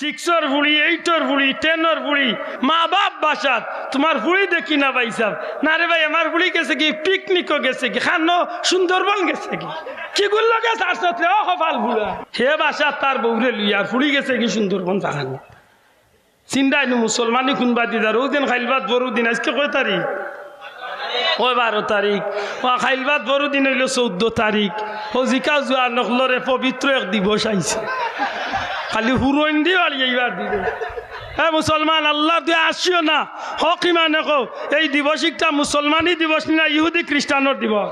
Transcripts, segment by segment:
6 বুড়ি 8 বুড়ি 10 বুড়ি মা বাপ বাসাত তোমার বুড়ি দেখি না ভাই সাহেব না রে ভাই আমার বুড়ি গেছে কি পিকনিকও গেছে কি খানো সুন্দরবন গেছে কি গুলো গেছে আসতে ও কপাল বুড়া হে বাসাত তার বউরে লইয়া বুড়ি গেছে কি সুন্দরবন জাগানো চিন্তাই নো মুসলমানি কোনবা দিদার ওদিন খাইলবাদ বড় দিন আজকে কয় তারিখ ওই 12 তারিখ ও খাইলবাদ বড় দিন হইল 14 তারিখ ও জিকা জুয়া নকলরে পবিত্র এক দিবস আইছে খালি হুরইন দি আর এইবার দিবে হ্যাঁ মুসলমান আল্লাহ দিয়ে আসিও না হক ইমানে কো এই দিবসটা মুসলমানি দিবস না ইহুদি খ্রিস্টানোর দিবস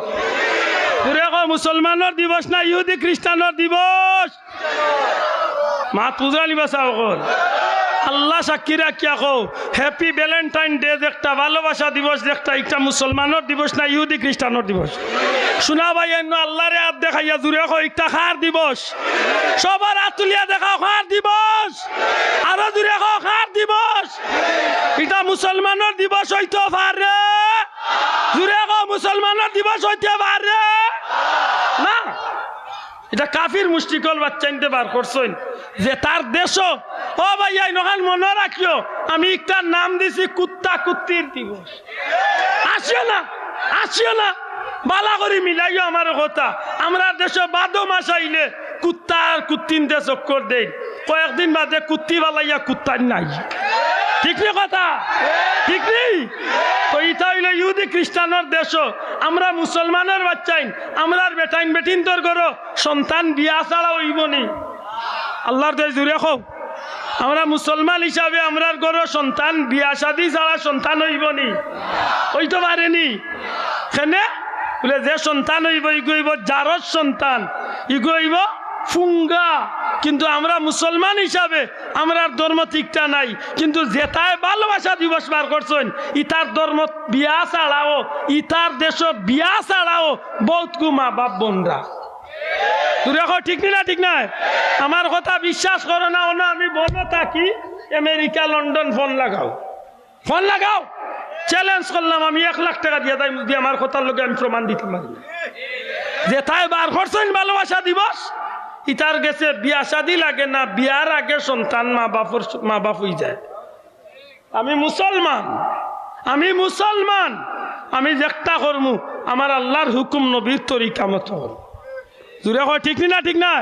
পুরে কো মুসলমানের দিবস না ইহুদি খ্রিস্টানোর দিবস মা পূজালি বাসাও কর আল্লাহ সাক্ষী রাখিয়া কো হ্যাপি ভ্যালেন্টাইন ডে একটা ভালোবাসা দিবস একটা একটা মুসলমানের দিবস না ইহুদি খ্রিস্টানোর দিবস শোনা ভাই আল্লাহরে হাত দেখাইয়া জুড়ে কো একটা খার দিবস সবার হাত তুলিয়া দেখাও খার দিবস আরো জুড়ে কো খার দিবস এটা মুসলমানের দিবস হইতে পারে জুড়ে কো মুসলমানের দিবস হইতে পারে না এটা কাফির মুশরিকল বাচ্চা ইনতে বার করছেন যে তার দেশ ও ভাই নহান মনে রাখিও আমি একটা নাম দিছি কুত্তা কুত্তির দিবস আসিও না বালা করে মিলাইও আমার কথা আমরা দেশে বাদো মাস আইলে কুত্তা আর কুত্তিনতে চক্কর দেই কয়েকদিন বাদে কুত্তি বালাইয়া কুত্তার নাই ঠিক না কথা ঠিক নেই তো ইটা হইলে ইহুদি খ্রিস্টানের দেশ আমরা মুসলমানের বাচ্চাইন আমরার বেটাইন বেটিন তোর করো সন্তান বিয়া ছাড়া হইব নি আল্লাহর দেশ জুড়ে খো আমরা মুসলমান হিসাবে আমরার ঘর সন্তান বিয়া শাদী ছাড়া সন্তান হইব নি হইতে পারেনি কেনে বলে যে সন্তান হইব ইগইব জারজ সন্তান ইগইব ফুঙ্গা কিন্তু আমরা মুসলমান হিসাবে আমরার ধর্ম ঠিকটা নাই কিন্তু যেটায় ভালোবাসা দিবস বার করছেন ইতার ধর্ম বিয়া ছাড়াও ইতার দেশ বিয়া ছাড়াও বহুত মা বাপ বোনরা তুই দেখো ঠিক না ঠিক নাই আমার কথা বিশ্বাস করো না না আমি বলে থাকি আমেরিকা লন্ডন ফোন লাগাও চ্যালেঞ্জ করলাম আমি 1 লাখ টাকা দিয়ে তাই আমার কথার লোকে আমি প্রমাণ দিতে পারি যে তাই বার করছেন ভালোবাসা দিবস ইতার গেছে বিয়া শাদী লাগে না বিয়ার আগে সন্তান মা বাপ হয়ে যায় আমি মুসলমান আমি একটা করমু আমার আল্লাহর হুকুম নবীর তরিকা মতো জুড়ে কয় ঠিক না ঠিক না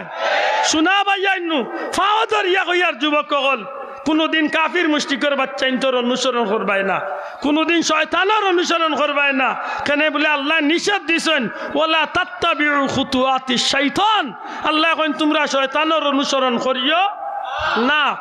শোনা ভাইয়াইনু ফাও ধরিয়া কইয়ার যুবক কল কোনোদিন কাফির মুশরিকের বাচ্চা ইন্তর অনুসরণ করবাই না কোনোদিন শয়তানের অনুসরণ করবাই না কেন বলে আল্লাহ নিষেধ দিছেন ওয়ালা তাত্তাবিউ খুতুওয়াতিশ শাইতান আল্লাহ কইন তোমরা শয়তানের অনুসরণ করিও না